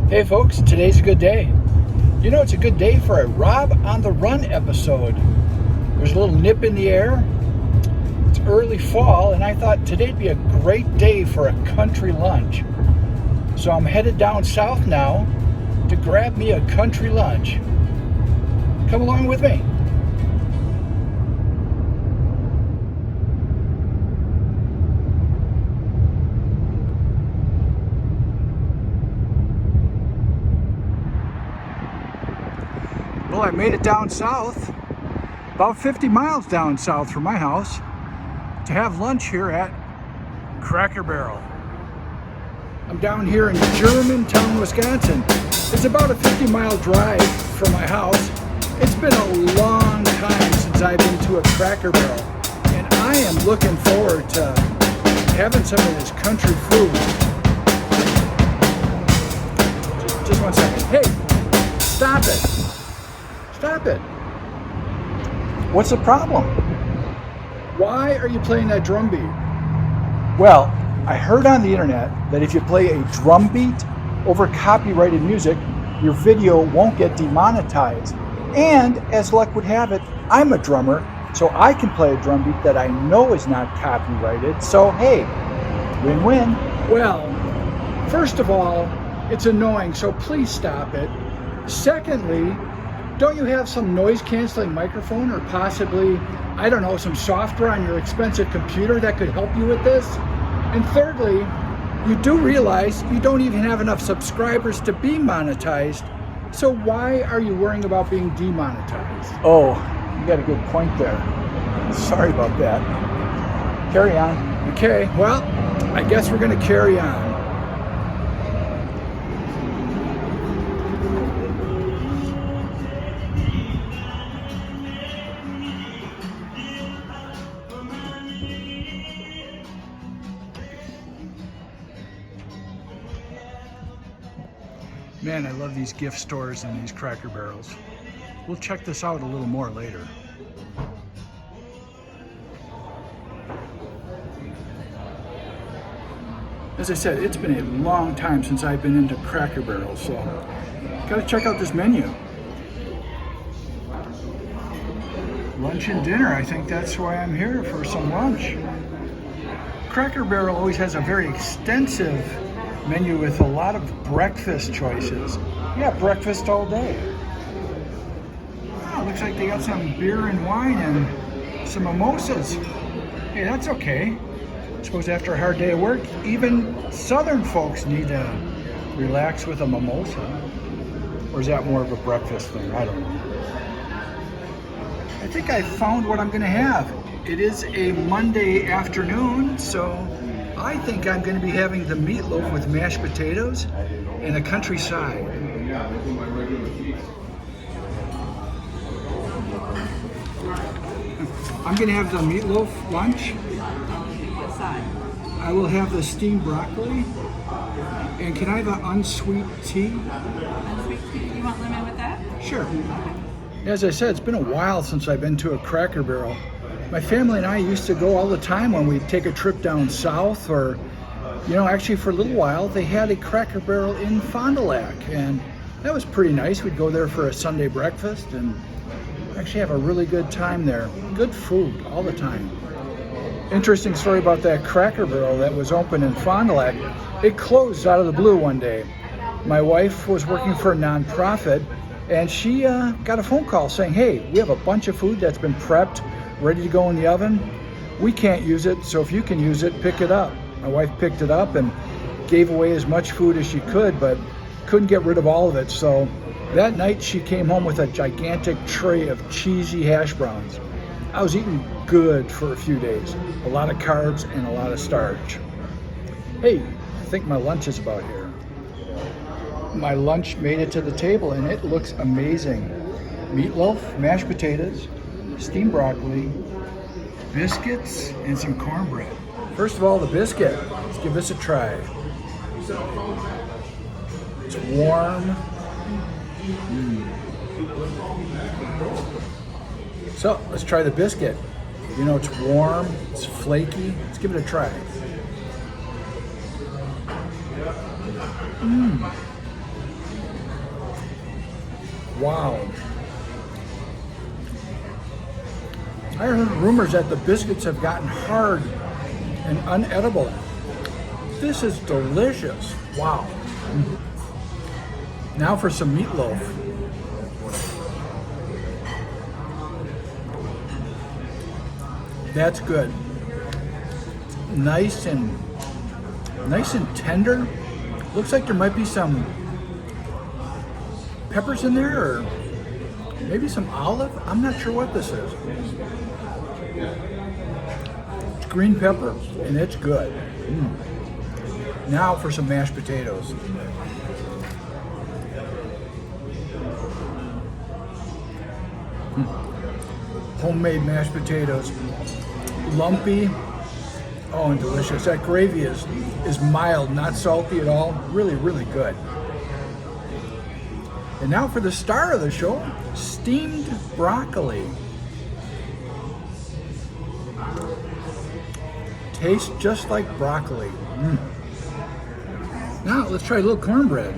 Hey folks, today's a good day. You know, it's a good day for a Rob on the Run episode. There's a little nip in the air. It's early fall, and I thought today'd be a great day for a country lunch. So I'm headed down south now to grab me a country lunch. Come along with me. Well, I made it down south, about 50 miles down south from my house, to have lunch here at Cracker Barrel. I'm down here in Germantown, Wisconsin. It's about a 50-mile drive from my house. It's been a long time since I've been to a Cracker Barrel, and I am looking forward to having some of this country food. Just one second. Hey, stop it. Stop it. What's the problem? Why are you playing that drum beat? Well, I heard on the internet that if you play a drum beat over copyrighted music, your video won't get demonetized. And as luck would have it, I'm a drummer, so I can play a drum beat that I know is not copyrighted. So hey, win-win. Well, first of all, it's annoying, so please stop it. Secondly, don't you have some noise canceling microphone or possibly, I don't know, some software on your expensive computer that could help you with this? And thirdly, you do realize you don't even have enough subscribers to be monetized, so why are you worrying about being demonetized? Oh, you got a good point there. Sorry about that. Carry on. Okay, well, I guess we're gonna carry on. Man, I love these gift stores and these Cracker Barrels. We'll check this out a little more later. As I said, it's been a long time since I've been into Cracker Barrels, so gotta check out this menu. Lunch and dinner, I think that's why I'm here, for some lunch. Cracker Barrel always has a very extensive menu with a lot of breakfast choices. Yeah, breakfast all day. Oh, looks like they got some beer and wine and some mimosas. Hey, that's okay. I suppose after a hard day of work, even Southern folks need to relax with a mimosa. Or is that more of a breakfast thing? I don't know. I think I found what I'm gonna have. It is a Monday afternoon, so I think I'm going to be having the meatloaf with mashed potatoes and a country side. I'm going to have the meatloaf lunch. What side? I will have the steamed broccoli. And can I have an unsweet tea? Unsweet tea. You want lemon with that? Sure. As I said, it's been a while since I've been to a Cracker Barrel. My family and I used to go all the time when we'd take a trip down south, or, you know, actually for a little while, they had a Cracker Barrel in Fond du Lac, and that was pretty nice. We'd go there for a Sunday breakfast and actually have a really good time there. Good food all the time. Interesting story about that Cracker Barrel that was open in Fond du Lac. It closed out of the blue one day. My wife was working for a nonprofit, and she got a phone call saying, hey, we have a bunch of food that's been prepped, ready to go in the oven. We can't use it, so if you can use it, pick it up. My wife picked it up and gave away as much food as she could, but couldn't get rid of all of it. So that night she came home with a gigantic tray of cheesy hash browns. I was eating good for a few days. A lot of carbs and a lot of starch. Hey, I think my lunch is about here. My lunch made it to the table and it looks amazing. Meatloaf, mashed potatoes, steamed broccoli, biscuits, and some cornbread. First of all, the biscuit. Let's give this a try. It's warm. So, let's try the biscuit. You know, it's warm, it's flaky. Let's give it a try. Wow. I heard rumors that the biscuits have gotten hard and unedible. This is delicious. Wow. Now for some meatloaf. That's good. Nice and tender. Looks like there might be some peppers in there, or maybe some olive. I'm not sure what this is. It's green pepper, and it's good. Now for some mashed potatoes. Homemade mashed potatoes. Lumpy. Oh, and delicious. That gravy is mild, not salty at all. Really, really good. And now for the star of the show, steamed broccoli. Tastes just like broccoli. Now let's try a little cornbread.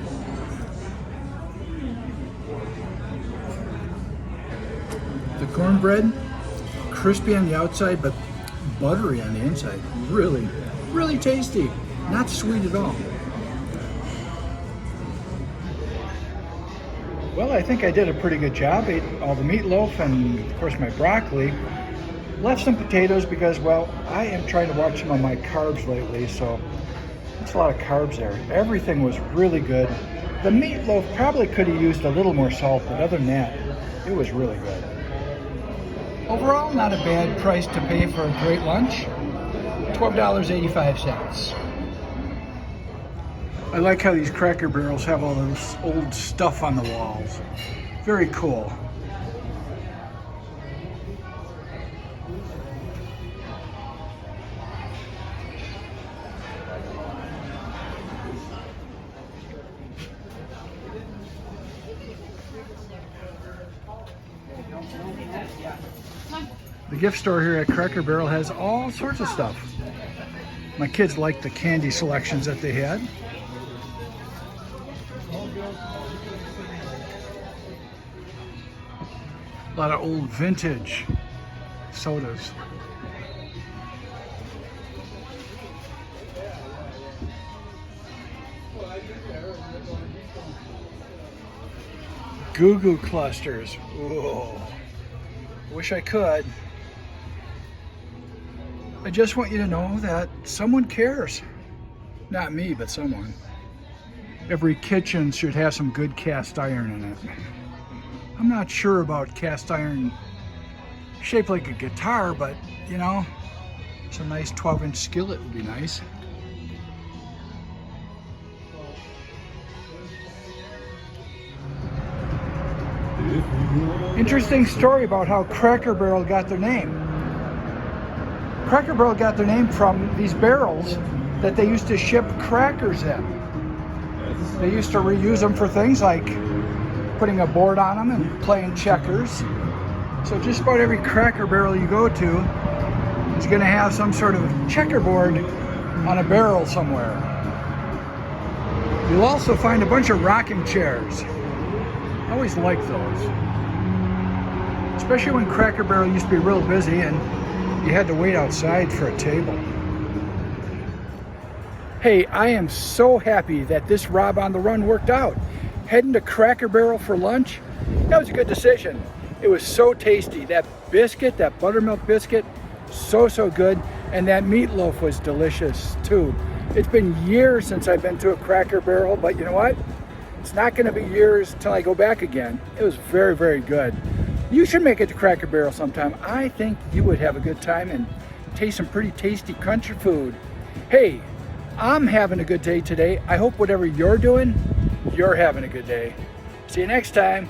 The cornbread, crispy on the outside, but buttery on the inside. Really, really tasty. Not sweet at all. Well, I think I did a pretty good job. Ate all the meatloaf and, of course, my broccoli. Left some potatoes because, well, I am trying to watch some of my carbs lately, so that's a lot of carbs there. Everything was really good. The meatloaf probably could have used a little more salt, but other than that, it was really good. Overall, not a bad price to pay for a great lunch. $12.85. I like how these Cracker Barrels have all this old stuff on the walls. Very cool. The gift store here at Cracker Barrel has all sorts of stuff. My kids liked the candy selections that they had. A lot of old vintage sodas. Goo Goo clusters. Whoa. Wish I could. I just want you to know that someone cares. Not me, but someone. Every kitchen should have some good cast iron in it. I'm not sure about cast iron shaped like a guitar, but you know, some nice 12-inch skillet would be nice. Interesting story about how Cracker Barrel got their name. Cracker Barrel got their name from these barrels that they used to ship crackers in. They used to reuse them for things like putting a board on them and playing checkers. So just about every Cracker Barrel you go to is going to have some sort of checkerboard on a barrel somewhere. You'll also find a bunch of rocking chairs. I always liked those. Especially when Cracker Barrel used to be real busy and you had to wait outside for a table. Hey, I am so happy that this Rob on the Run worked out. Heading to Cracker Barrel for lunch, that was a good decision. It was so tasty. That biscuit, that buttermilk biscuit, so good. And that meatloaf was delicious too. It's been years since I've been to a Cracker Barrel, but you know what? It's not gonna be years till I go back again. It was very good. You should make it to Cracker Barrel sometime. I think you would have a good time and taste some pretty tasty country food. Hey, I'm having a good day today. I hope whatever you're doing, you're having a good day. See you next time.